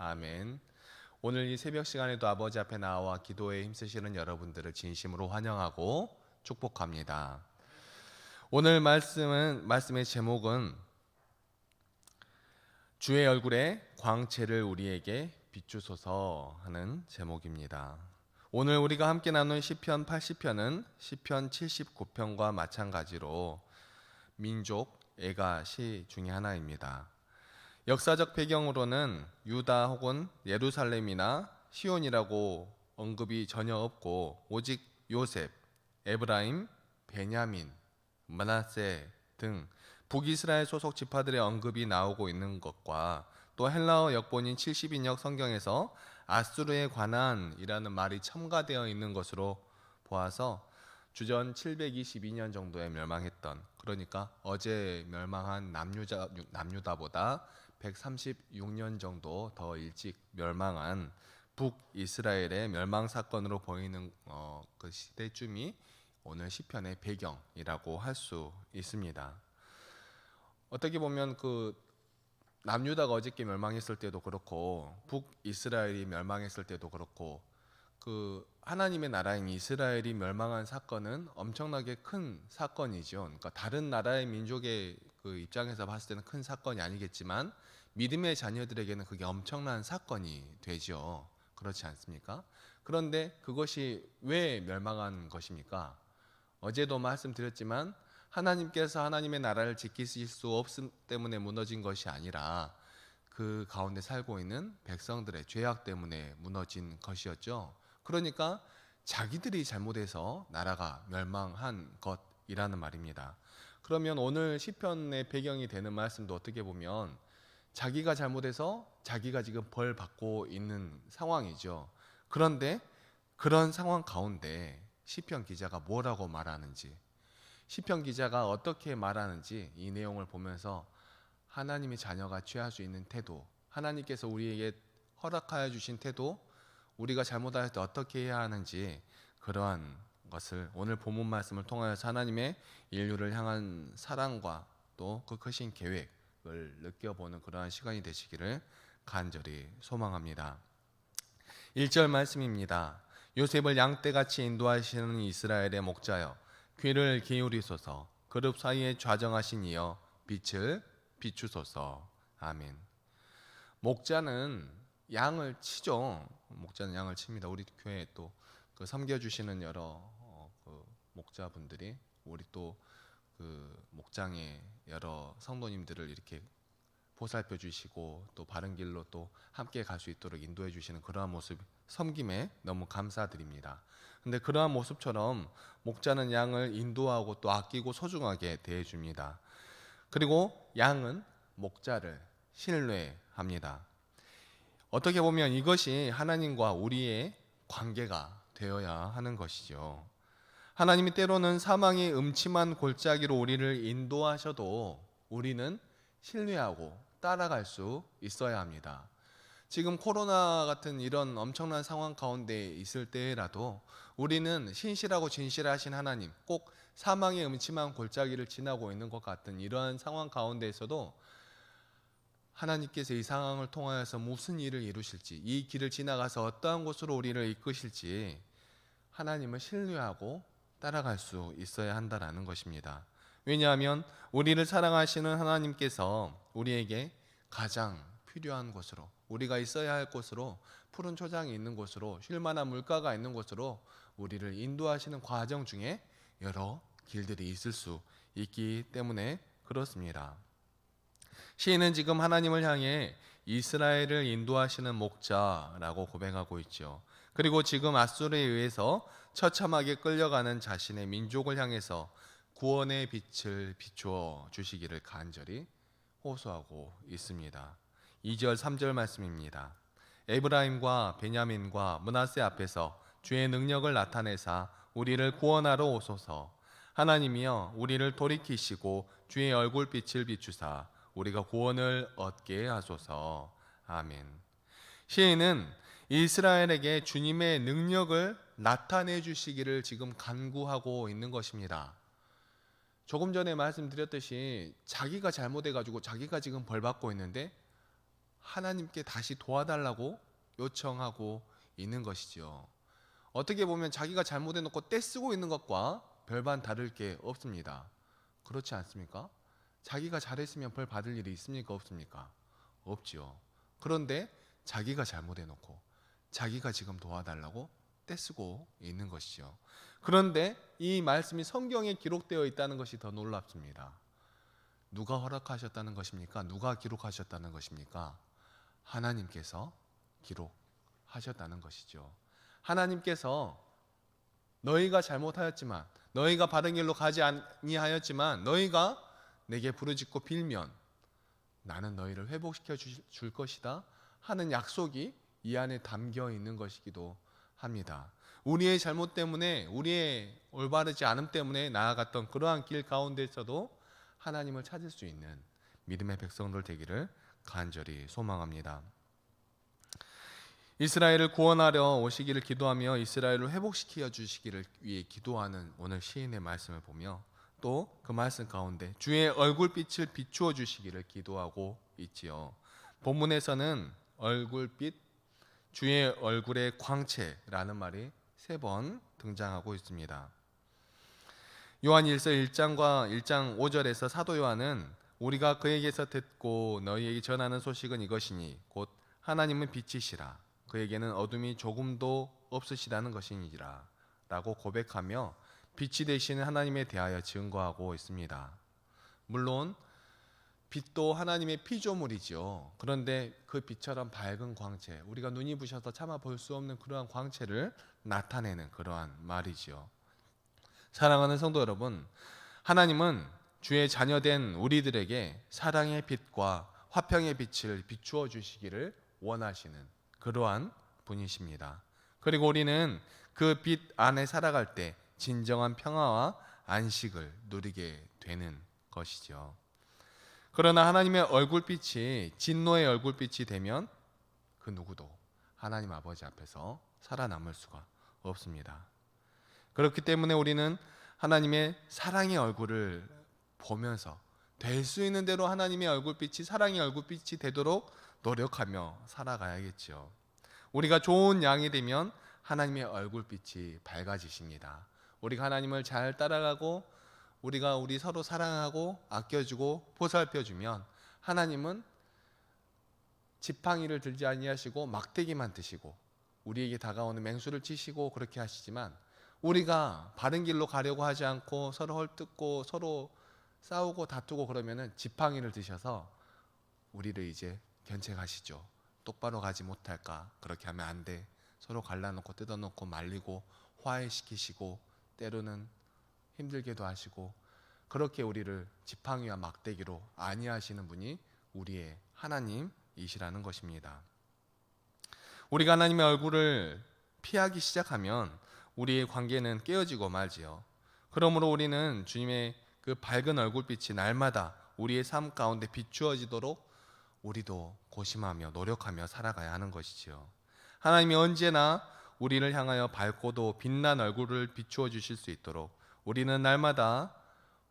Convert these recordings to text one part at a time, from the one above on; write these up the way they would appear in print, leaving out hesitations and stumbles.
아멘. 오늘 이 새벽 시간에도 아버지 앞에 나와 기도에 힘쓰시는 여러분들을 진심으로 환영하고 축복합니다. 오늘 말씀의 제목은 주의 얼굴에 광채를 우리에게 비추소서 하는 제목입니다. 오늘 우리가 함께 나눈 시편 80편은 시편 79편과 마찬가지로 민족 애가 시 중에 하나입니다. 역사적 배경으로는 유다 혹은 예루살렘이나 시온이라고 언급이 전혀 없고 오직 요셉, 에브라임, 베냐민, 므낫세 등 북이스라엘 소속 지파들의 언급이 나오고 있는 것과 또 헬라어 역본인 70인역 성경에서 아수르의 관한이라는 말이 첨가되어 있는 것으로 보아서 주전 722년 정도에 멸망했던, 그러니까 어제 멸망한 남유다보다 136년 정도 더 일찍 멸망한 북이스라엘의 멸망 사건으로 보이는 그 시대쯤이 오늘 시편의 배경이라고 할 수 있습니다. 어떻게 보면 그 남유다가 어저께 멸망했을 때도 그렇고 북이스라엘이 멸망했을 때도 그렇고 그 하나님의 나라인 이스라엘이 멸망한 사건은 엄청나게 큰 사건이죠. 그러니까 다른 나라의 민족의 그 입장에서 봤을 때는 큰 사건이 아니겠지만 믿음의 자녀들에게는 그게 엄청난 사건이 되죠. 그렇지 않습니까? 그런데 그것이 왜 멸망한 것입니까? 어제도 말씀드렸지만 하나님께서 하나님의 나라를 지키실 수 없음 때문에 무너진 것이 아니라 그 가운데 살고 있는 백성들의 죄악 때문에 무너진 것이었죠. 그러니까 자기들이 잘못해서 나라가 멸망한 것이라는 말입니다. 그러면 오늘 시편의 배경이 되는 말씀도 어떻게 보면 자기가 잘못해서 자기가 지금 벌 받고 있는 상황이죠. 그런데 그런 상황 가운데 시편 기자가 뭐라고 말하는지, 시편 기자가 어떻게 말하는지 이 내용을 보면서 하나님의 자녀가 취할 수 있는 태도, 하나님께서 우리에게 허락하여 주신 태도, 우리가 잘못할 때 어떻게 해야 하는지, 그러한 것을 오늘 본문 말씀을 통하여서 하나님의 인류를 향한 사랑과 또 그 크신 계획을 느껴보는 그러한 시간이 되시기를 간절히 소망합니다. 1절 말씀입니다. 요셉을 양떼같이 인도하시는 이스라엘의 목자여, 귀를 기울이소서. 그룹 사이에 좌정하신 이여, 빛을 비추소서. 아멘. 목자는 양을 치죠. 목자는 양을 칩니다. 우리 교회에 또 그 섬겨주시는 여러 그 목자분들이 우리 또 그 목장의 여러 성도님들을 이렇게 보살펴 주시고 또 바른 길로 또 함께 갈 수 있도록 인도해 주시는 그러한 모습, 섬김에 너무 감사드립니다. 근데 그러한 모습처럼 목자는 양을 인도하고 또 아끼고 소중하게 대해 줍니다. 그리고 양은 목자를 신뢰합니다. 어떻게 보면 이것이 하나님과 우리의 관계가 되어야 하는 것이죠. 하나님이 때로는 사망의 음침한 골짜기로 우리를 인도하셔도 우리는 신뢰하고 따라갈 수 있어야 합니다. 지금 코로나 같은 이런 엄청난 상황 가운데 있을 때라도 우리는 신실하고 진실하신 하나님, 꼭 사망의 음침한 골짜기를 지나고 있는 것 같은 이러한 상황 가운데에서도 하나님께서 이 상황을 통하여서 무슨 일을 이루실지, 이 길을 지나가서 어떠한 곳으로 우리를 이끄실지 하나님을 신뢰하고 따라갈 수 있어야 한다라는 것입니다. 왜냐하면 우리를 사랑하시는 하나님께서 우리에게 가장 필요한 곳으로, 우리가 있어야 할 곳으로, 푸른 초장이 있는 곳으로, 쉴만한 물가가 있는 곳으로 우리를 인도하시는 과정 중에 여러 길들이 있을 수 있기 때문에 그렇습니다. 시인은 지금 하나님을 향해 이스라엘을 인도하시는 목자라고 고백하고 있죠. 그리고 지금 아수르에 의해서 처참하게 끌려가는 자신의 민족을 향해서 구원의 빛을 비추어 주시기를 간절히 호소하고 있습니다. 2절 3절 말씀입니다. 에브라임과 베냐민과 므낫세 앞에서 주의 능력을 나타내사 우리를 구원하러 오소서. 하나님이여 우리를 돌이키시고 주의 얼굴빛을 비추사 우리가 구원을 얻게 하소서. 아멘. 시인은 이스라엘에게 주님의 능력을 나타내 주시기를 지금 간구하고 있는 것입니다. 조금 전에 말씀드렸듯이 자기가 잘못해가지고 자기가 지금 벌 받고 있는데 하나님께 다시 도와달라고 요청하고 있는 것이죠. 어떻게 보면 자기가 잘못해놓고 떼쓰고 있는 것과 별반 다를 게 없습니다. 그렇지 않습니까? 자기가 잘했으면 벌 받을 일이 있습니까? 없습니까? 없지요. 그런데 자기가 잘못해놓고 자기가 지금 도와달라고 떼쓰고 있는 것이죠. 그런데 이 말씀이 성경에 기록되어 있다는 것이 더 놀랍습니다. 누가 허락하셨다는 것입니까? 누가 기록하셨다는 것입니까? 하나님께서 기록하셨다는 것이죠. 하나님께서 너희가 잘못하였지만, 너희가 바른 길로 가지 아니하였지만, 너희가 내게 부르짖고 빌면 나는 너희를 회복시켜 줄 것이다 하는 약속이 이 안에 담겨 있는 것이기도 합니다. 우리의 잘못 때문에, 우리의 올바르지 않음 때문에 나아갔던 그러한 길 가운데서도 하나님을 찾을 수 있는 믿음의 백성들 되기를 간절히 소망합니다. 이스라엘을 구원하려 오시기를 기도하며 이스라엘을 회복시켜 주시기를 위해 기도하는 오늘 시인의 말씀을 보며 또 그 말씀 가운데 주의 얼굴빛을 비추어 주시기를 기도하고 있지요. 본문에서는 얼굴빛, 주의 얼굴의 광채라는 말이 3번 등장하고 있습니다. 요한일서 1장과 1장 5절에서 사도 요한은 우리가 그에게서 듣고 너희에게 전하는 소식은 이것이니 곧 하나님은 빛이시라 그에게는 어둠이 조금도 없으시다는 것이니라 라고 고백하며 빛이 되시는 하나님에 대하여 증거하고 있습니다. 물론 빛도 하나님의 피조물이죠. 그런데 그 빛처럼 밝은 광채, 우리가 눈이 부셔서 차마 볼 수 없는 그러한 광채를 나타내는 그러한 말이죠. 사랑하는 성도 여러분, 하나님은 주의 자녀된 우리들에게 사랑의 빛과 화평의 빛을 비추어 주시기를 원하시는 그러한 분이십니다. 그리고 우리는 그 빛 안에 살아갈 때 진정한 평화와 안식을 누리게 되는 것이죠. 그러나 하나님의 얼굴빛이 진노의 얼굴빛이 되면 그 누구도 하나님 아버지 앞에서 살아남을 수가 없습니다. 그렇기 때문에 우리는 하나님의 사랑의 얼굴을 보면서 될 수 있는 대로 하나님의 얼굴빛이 사랑의 얼굴빛이 되도록 노력하며 살아가야겠죠. 우리가 좋은 양이 되면 하나님의 얼굴빛이 밝아지십니다. 우리가 하나님을 잘 따라가고 우리가 우리 서로 사랑하고 아껴주고 보살펴주면 하나님은 지팡이를 들지 아니하시고 막대기만 드시고 우리에게 다가오는 맹수를 치시고 그렇게 하시지만 우리가 바른 길로 가려고 하지 않고 서로 헐뜯고 서로 싸우고 다투고 그러면은 지팡이를 드셔서 우리를 이제 견책하시죠. 똑바로 가지 못할까? 그렇게 하면 안 돼. 서로 갈라놓고 뜯어놓고 말리고 화해시키시고 때로는 힘들게도 하시고 그렇게 우리를 지팡이와 막대기로 안위하시는 분이 우리의 하나님이시라는 것입니다. 우리가 하나님의 얼굴을 피하기 시작하면 우리의 관계는 깨어지고 말지요. 그러므로 우리는 주님의 그 밝은 얼굴빛이 날마다 우리의 삶 가운데 비추어지도록 우리도 고심하며 노력하며 살아가야 하는 것이지요. 하나님이 언제나 우리를 향하여 밝고도 빛난 얼굴을 비추어 주실 수 있도록 우리는 날마다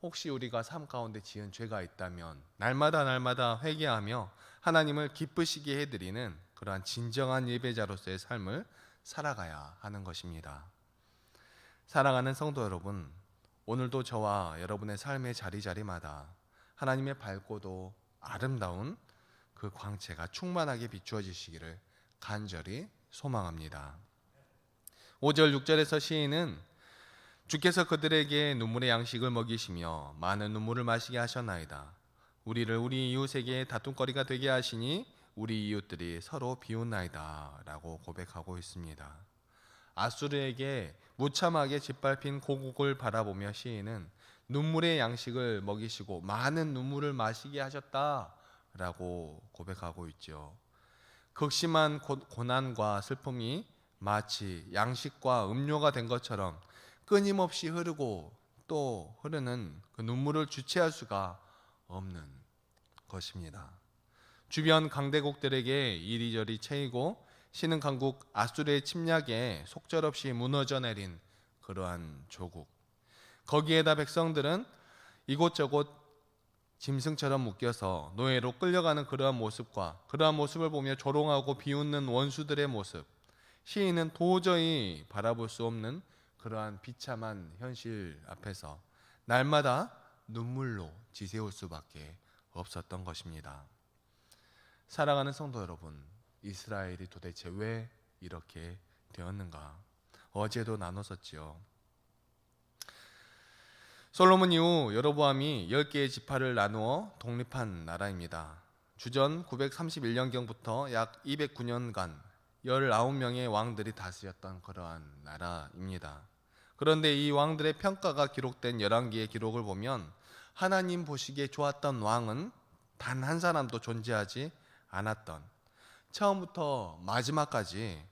혹시 우리가 삶 가운데 지은 죄가 있다면 날마다 회개하며 하나님을 기쁘시게 해드리는 그러한 진정한 예배자로서의 삶을 살아가야 하는 것입니다. 사랑하는 성도 여러분, 오늘도 저와 여러분의 삶의 자리자리마다 하나님의 밝고도 아름다운 그 광채가 충만하게 비추어 주시기를 간절히 소망합니다. 5절 6절에서 시인은 주께서 그들에게 눈물의 양식을 먹이시며 많은 눈물을 마시게 하셨나이다. 우리를 우리 이웃에게 다툼거리가 되게 하시니 우리 이웃들이 서로 비웃나이다 라고 고백하고 있습니다. 아수르에게 무참하게 짓밟힌 고국을 바라보며 시인은 눈물의 양식을 먹이시고 많은 눈물을 마시게 하셨다라고 고백하고 있죠. 극심한 고난과 슬픔이 마치 양식과 음료가 된 것처럼 끊임없이 흐르고 또 흐르는 그 눈물을 주체할 수가 없는 것입니다. 주변 강대국들에게 이리저리 채이고 신흥 강국 아수르의 침략에 속절없이 무너져 내린 그러한 조국. 거기에다 백성들은 이곳저곳 짐승처럼 묶여서 노예로 끌려가는 그러한 모습과 그러한 모습을 보며 조롱하고 비웃는 원수들의 모습, 시인은 도저히 바라볼 수 없는 그러한 비참한 현실 앞에서 날마다 눈물로 지새울 수밖에 없었던 것입니다. 사랑하는 성도 여러분, 이스라엘이 도대체 왜 이렇게 되었는가? 어제도 나눴었지요. 솔로몬 이후 여로보암이 10개의 지파를 나누어 독립한 나라입니다. 주전 931년경부터 약 209년간 19명의 왕들이 다스렸던 그러한 나라입니다. 그런데 이 왕들의 평가가 기록된 열왕기의 기록을 보면 하나님 보시기에 좋았던 왕은 단 한 사람도 존재하지 않았던, 처음부터 마지막까지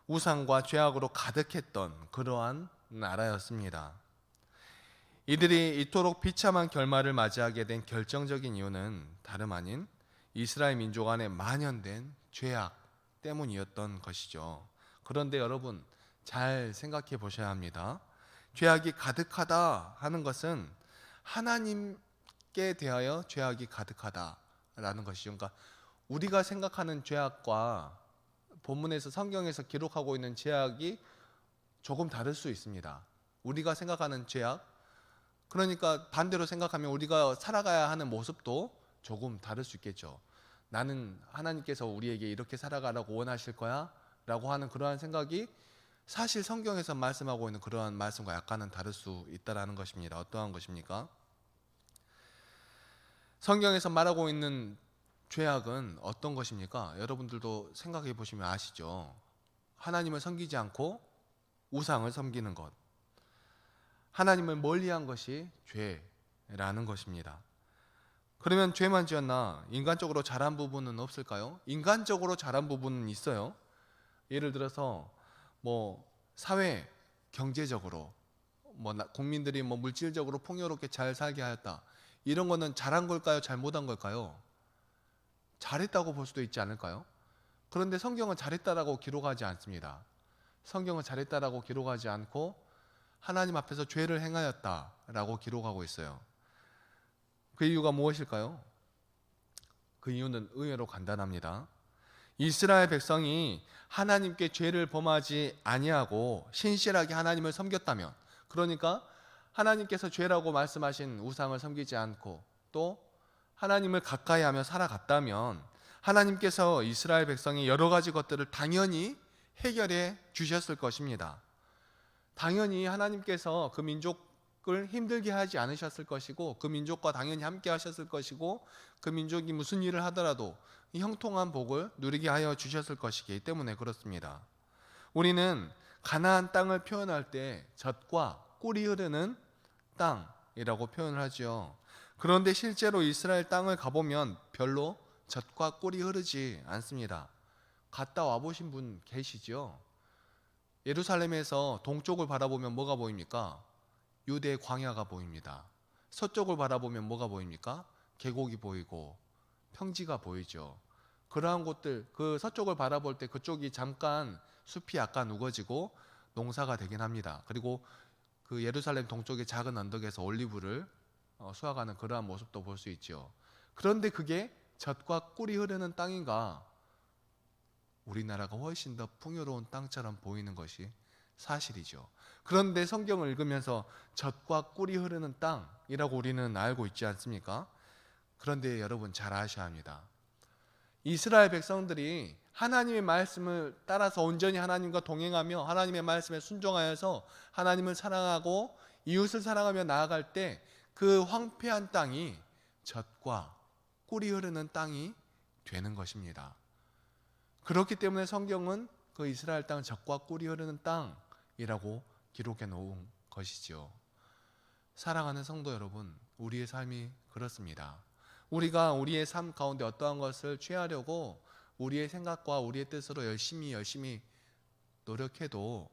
우상과 죄악으로 가득했던 그러한 나라였습니다. 이들이 이토록 비참한 결말을 맞이하게 된 결정적인 이유는 다름 아닌 이스라엘 민족 안에 만연된 죄악 때문이었던 것이죠. 그런데 여러분, 잘 생각해 보셔야 합니다. 죄악이 가득하다 하는 것은 하나님께 대하여 죄악이 가득하다라는 것이죠. 그러니까 우리가 생각하는 죄악과 본문에서 성경에서 기록하고 있는 죄악이 조금 다를 수 있습니다. 우리가 생각하는 죄악, 그러니까 반대로 생각하면 우리가 살아가야 하는 모습도 조금 다를 수 있겠죠. 나는 하나님께서 우리에게 이렇게 살아가라고 원하실 거야? 라고 하는 그러한 생각이 사실 성경에서 말씀하고 있는 그러한 말씀과 약간은 다를 수 있다는 것입니다. 어떠한 것입니까? 성경에서 말하고 있는 죄악은 어떤 것입니까? 여러분들도 생각해 보시면 아시죠? 하나님을 섬기지 않고 우상을 섬기는 것, 하나님을 멀리한 것이 죄라는 것입니다. 그러면 죄만 지었나 인간적으로 잘한 부분은 없을까요? 인간적으로 잘한 부분은 있어요. 예를 들어서 사회 경제적으로 국민들이 물질적으로 풍요롭게 잘 살게 하였다. 이런 거는 잘한 걸까요? 잘못한 걸까요? 잘했다고 볼 수도 있지 않을까요? 그런데 성경은 잘했다라고 기록하지 않습니다. 성경은 잘했다라고 기록하지 않고 하나님 앞에서 죄를 행하였다라고 기록하고 있어요. 그 이유가 무엇일까요? 그 이유는 의외로 간단합니다. 이스라엘 백성이 하나님께 죄를 범하지 아니하고 신실하게 하나님을 섬겼다면, 그러니까 하나님께서 죄라고 말씀하신 우상을 섬기지 않고 또 하나님을 가까이하며 살아갔다면 하나님께서 이스라엘 백성의 여러 가지 것들을 당연히 해결해 주셨을 것입니다. 당연히 하나님께서 그 민족을 힘들게 하지 않으셨을 것이고 그 민족과 당연히 함께 하셨을 것이고 그 민족이 무슨 일을 하더라도 형통한 복을 누리게 하여 주셨을 것이기 때문에 그렇습니다. 우리는 가나안 땅을 표현할 때 젖과 꿀이 흐르는 땅이라고 표현을 하죠. 그런데 실제로 이스라엘 땅을 가보면 별로 젖과 꿀이 흐르지 않습니다. 갔다 와보신 분 계시죠? 예루살렘에서 동쪽을 바라보면 뭐가 보입니까? 유대 광야가 보입니다. 서쪽을 바라보면 뭐가 보입니까? 계곡이 보이고 평지가 보이죠. 그러한 곳들, 그 서쪽을 바라볼 때 그쪽이 잠깐 숲이 약간 우거지고 농사가 되긴 합니다. 그리고 그 예루살렘 동쪽의 작은 언덕에서 올리브를 수확하는 그러한 모습도 볼 수 있죠. 그런데 그게 젖과 꿀이 흐르는 땅인가? 우리나라가 훨씬 더 풍요로운 땅처럼 보이는 것이 사실이죠. 그런데 성경을 읽으면서 젖과 꿀이 흐르는 땅이라고 우리는 알고 있지 않습니까? 그런데 여러분 잘 아셔야 합니다. 이스라엘 백성들이 하나님의 말씀을 따라서 온전히 하나님과 동행하며 하나님의 말씀에 순종하여서 하나님을 사랑하고 이웃을 사랑하며 나아갈 때 그 황폐한 땅이 젖과 꿀이 흐르는 땅이 되는 것입니다. 그렇기 때문에 성경은 그 이스라엘 땅은 젖과 꿀이 흐르는 땅이라고 기록해 놓은 것이죠. 사랑하는 성도 여러분, 우리의 삶이 그렇습니다. 우리가 우리의 삶 가운데 어떠한 것을 취하려고 우리의 생각과 우리의 뜻으로 열심히 노력해도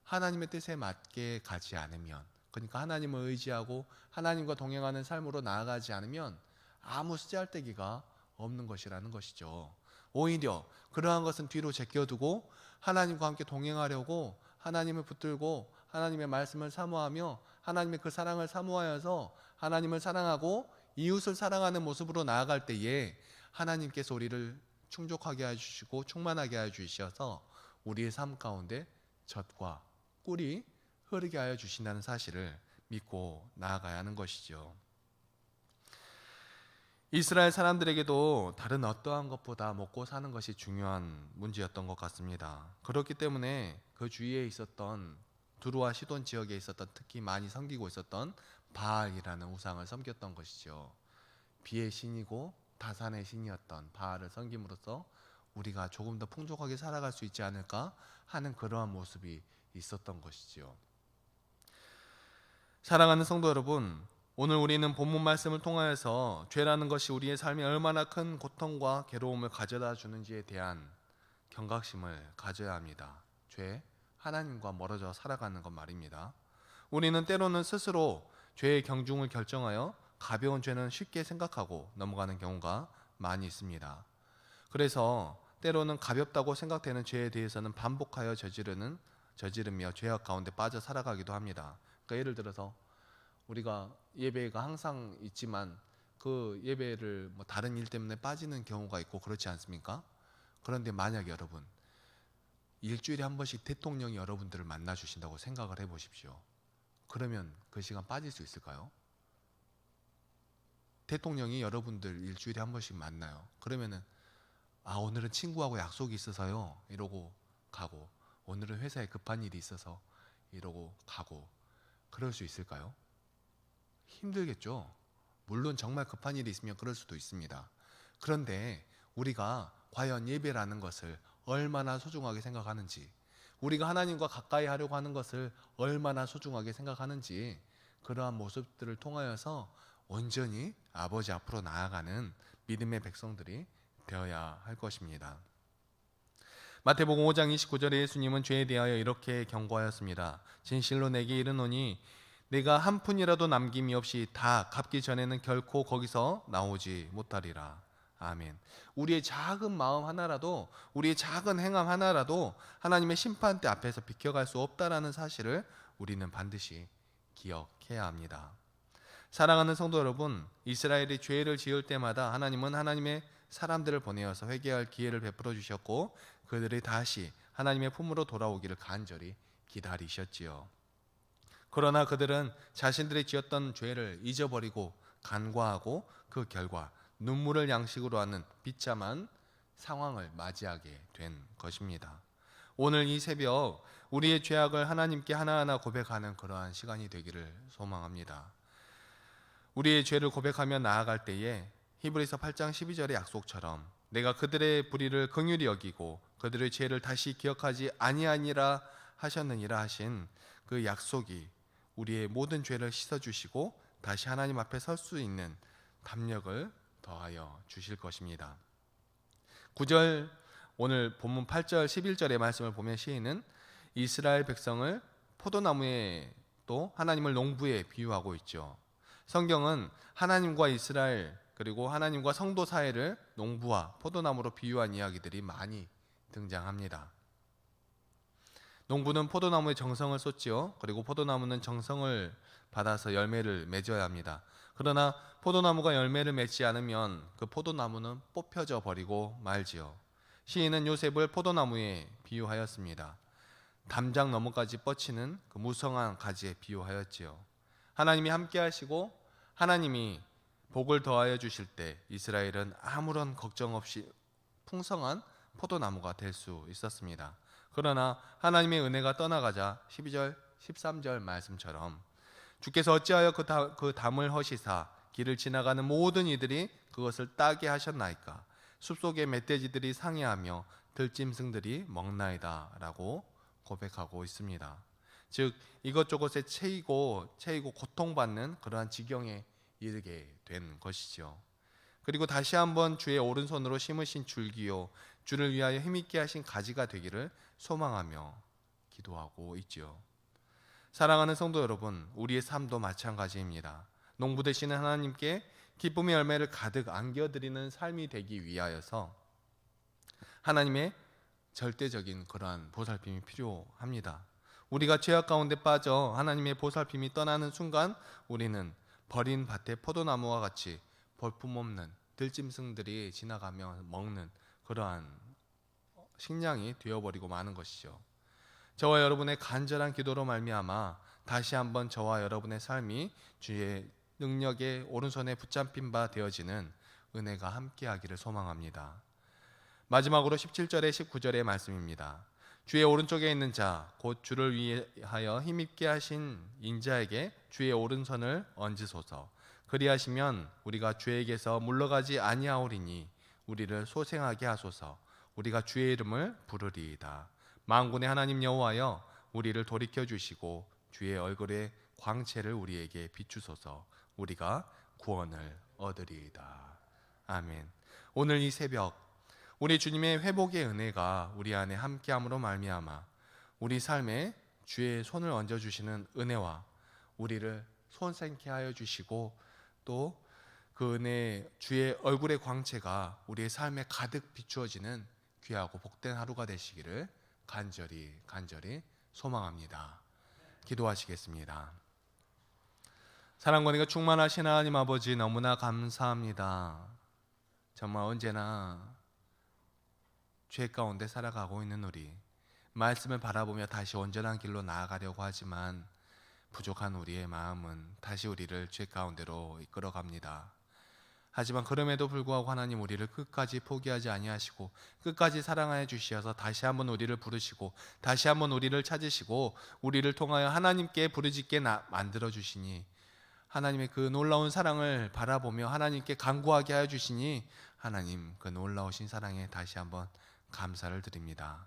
하나님의 뜻에 맞게 가지 않으면, 그러니까 하나님을 의지하고 하나님과 동행하는 삶으로 나아가지 않으면 아무 쓰잘데기가 없는 것이라는 것이죠. 오히려 그러한 것은 뒤로 제껴두고 하나님과 함께 동행하려고 하나님을 붙들고 하나님의 말씀을 사모하며 하나님의 그 사랑을 사모하여서 하나님을 사랑하고 이웃을 사랑하는 모습으로 나아갈 때에 하나님께서 우리를 충족하게 해주시고 충만하게 해주셔서 우리의 삶 가운데 젖과 꿀이 흐르게 하여 주신다는 사실을 믿고 나아가야 하는 것이죠. 이스라엘 사람들에게도 다른 어떠한 것보다 먹고 사는 것이 중요한 문제였던 것 같습니다. 그렇기 때문에 그 주위에 있었던 두루와 시돈 지역에 있었던 특히 많이 섬기고 있었던 바알이라는 우상을 섬겼던 것이죠. 비의 신이고 다산의 신이었던 바알을 섬김으로써 우리가 조금 더 풍족하게 살아갈 수 있지 않을까 하는 그러한 모습이 있었던 것이지요. 사랑하는 성도 여러분, 오늘 우리는 본문 말씀을 통하여서 죄라는 것이 우리의 삶에 얼마나 큰 고통과 괴로움을 가져다 주는지에 대한 경각심을 가져야 합니다. 죄, 하나님과 멀어져 살아가는 것 말입니다. 우리는 때로는 스스로 죄의 경중을 결정하여 가벼운 죄는 쉽게 생각하고 넘어가는 경우가 많이 있습니다. 그래서 때로는 가볍다고 생각되는 죄에 대해서는 반복하여 저지르며 죄악 가운데 빠져 살아가기도 합니다. 그러니까 예를 들어서 우리가 예배가 항상 있지만 그 예배를 다른 일 때문에 빠지는 경우가 있고 그렇지 않습니까? 그런데 만약 여러분 일주일에 한 번씩 대통령이 여러분들을 만나 주신다고 생각을 해 보십시오. 그러면 그 시간 빠질 수 있을까요? 대통령이 여러분들 일주일에 한 번씩 만나요. 그러면은 오늘은 친구하고 약속이 있어서요 이러고 가고, 오늘은 회사에 급한 일이 있어서 이러고 가고, 그럴 수 있을까요? 힘들겠죠. 물론 정말 급한 일이 있으면 그럴 수도 있습니다. 그런데 우리가 과연 예배라는 것을 얼마나 소중하게 생각하는지, 우리가 하나님과 가까이 하려고 하는 것을 얼마나 소중하게 생각하는지, 그러한 모습들을 통하여서 온전히 아버지 앞으로 나아가는 믿음의 백성들이 되어야 할 것입니다. 마태복음 5장 29절에 예수님은 죄에 대하여 이렇게 경고하였습니다. 진실로 내게 이르노니 내가 한 푼이라도 남김이 없이 다 갚기 전에는 결코 거기서 나오지 못하리라. 아멘. 우리의 작은 마음 하나라도, 우리의 작은 행함 하나라도 하나님의 심판대 앞에서 비켜갈 수 없다라는 사실을 우리는 반드시 기억해야 합니다. 사랑하는 성도 여러분, 이스라엘이 죄를 지을 때마다 하나님은 하나님의 사람들을 보내어서 회개할 기회를 베풀어 주셨고 그들이 다시 하나님의 품으로 돌아오기를 간절히 기다리셨지요. 그러나 그들은 자신들이 지었던 죄를 잊어버리고 간과하고 그 결과 눈물을 양식으로 하는 비참한 상황을 맞이하게 된 것입니다. 오늘 이 새벽 우리의 죄악을 하나님께 하나하나 고백하는 그러한 시간이 되기를 소망합니다. 우리의 죄를 고백하며 나아갈 때에 히브리서 8장 12절의 약속처럼 내가 그들의 불의를 긍휼히 여기고 그들의 죄를 다시 기억하지 아니하니라 하셨느니라 하신 그 약속이 우리의 모든 죄를 씻어주시고 다시 하나님 앞에 설 수 있는 담력을 더하여 주실 것입니다. 9절 오늘 본문 8절 11절의 말씀을 보면 시인은 이스라엘 백성을 포도나무에 또 하나님을 농부에 비유하고 있죠. 성경은 하나님과 이스라엘 그리고 하나님과 성도 사이를 농부와 포도나무로 비유한 이야기들이 많이 등장합니다. 농부는 포도나무에 정성을 쏟지요. 그리고 포도나무는 정성을 받아서 열매를 맺어야 합니다. 그러나 포도나무가 열매를 맺지 않으면 그 포도나무는 뽑혀져 버리고 말지요. 시인은 요셉을 포도나무에 비유하였습니다. 담장 너머까지 뻗치는 그 무성한 가지에 비유하였지요. 하나님이 함께 하시고 하나님이 복을 더하여 주실 때 이스라엘은 아무런 걱정 없이 풍성한 포도나무가 될 수 있었습니다. 그러나 하나님의 은혜가 떠나가자 12절 13절 말씀처럼 주께서 어찌하여 그 담을 허시사 길을 지나가는 모든 이들이 그것을 따게 하셨나이까. 숲속의 멧돼지들이 상해하며 들짐승들이 먹나이다 라고 고백하고 있습니다. 즉 이것저것에 채이고 고통받는 그러한 지경에 이르게 된 것이죠. 그리고 다시 한번 주의 오른손으로 심으신 줄기요 주를 위하여 힘있게 하신 가지가 되기를 소망하며 기도하고 있지요. 사랑하는 성도 여러분, 우리의 삶도 마찬가지입니다. 농부 되시는 하나님께 기쁨의 열매를 가득 안겨드리는 삶이 되기 위하여서 하나님의 절대적인 그러한 보살핌이 필요합니다. 우리가 죄악 가운데 빠져 하나님의 보살핌이 떠나는 순간 우리는 버린 밭에 포도나무와 같이 볼품없는 들짐승들이 지나가며 먹는 그러한 식량이 되어버리고 마는 것이죠. 저와 여러분의 간절한 기도로 말미암아 다시 한번 저와 여러분의 삶이 주의 능력의 오른손에 붙잡힌 바 되어지는 은혜가 함께하기를 소망합니다. 마지막으로 17절에 19절의 말씀입니다. 주의 오른쪽에 있는 자 곧 주를 위하여 힘입게 하신 인자에게 주의 오른손을 얹으소서. 그리하시면 우리가 주에게서 물러가지 아니하오리니 우리를 소생하게 하소서. 우리가 주의 이름을 부르리이다. 만군의 하나님 여호와여 우리를 돌이켜 주시고 주의 얼굴의 광채를 우리에게 비추소서. 우리가 구원을 얻으리이다. 아멘. 오늘 이 새벽 우리 주님의 회복의 은혜가 우리 안에 함께함으로 말미암아 우리 삶에 주의 손을 얹어 주시는 은혜와 우리를 손생케 하여 주시고 또 그 은혜 주의 얼굴의 광채가 우리의 삶에 가득 비추어지는 귀하고 복된 하루가 되시기를 간절히 소망합니다. 기도하시겠습니다. 사랑과 은혜가 충만하신 하나님 아버지 너무나 감사합니다. 정말 언제나 죄 가운데 살아가고 있는 우리, 말씀을 바라보며 다시 온전한 길로 나아가려고 하지만 부족한 우리의 마음은 다시 우리를 죄 가운데로 이끌어갑니다. 하지만 그럼에도 불구하고 하나님 우리를 끝까지 포기하지 아니하시고 끝까지 사랑하여 주시어서 다시 한번 우리를 부르시고 다시 한번 우리를 찾으시고 우리를 통하여 하나님께 부르짖게 만들어 주시니 하나님의 그 놀라운 사랑을 바라보며 하나님께 간구하게 하여 주시니 하나님 그 놀라우신 사랑에 다시 한번 감사를 드립니다.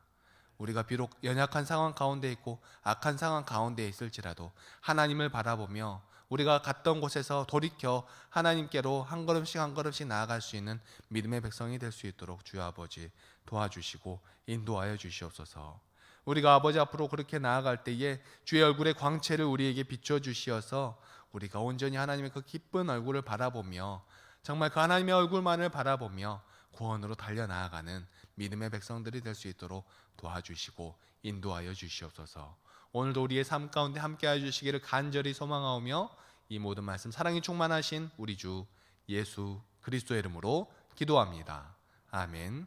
우리가 비록 연약한 상황 가운데 있고 악한 상황 가운데 있을지라도 하나님을 바라보며 우리가 갔던 곳에서 돌이켜 하나님께로 한 걸음씩 나아갈 수 있는 믿음의 백성이 될 수 있도록 주여 아버지 도와주시고 인도하여 주시옵소서. 우리가 아버지 앞으로 그렇게 나아갈 때에 주의 얼굴의 광채를 우리에게 비춰 주시어서 우리가 온전히 하나님의 그 기쁜 얼굴을 바라보며 정말 그 하나님의 얼굴만을 바라보며 구원으로 달려나아가는 믿음의 백성들이 될 수 있도록 도와주시고 인도하여 주시옵소서. 오늘도 우리의 삶 가운데 함께하여 주시기를 간절히 소망하오며 이 모든 말씀 사랑이 충만하신 우리 주 예수 그리스도의 이름으로 기도합니다. 아멘.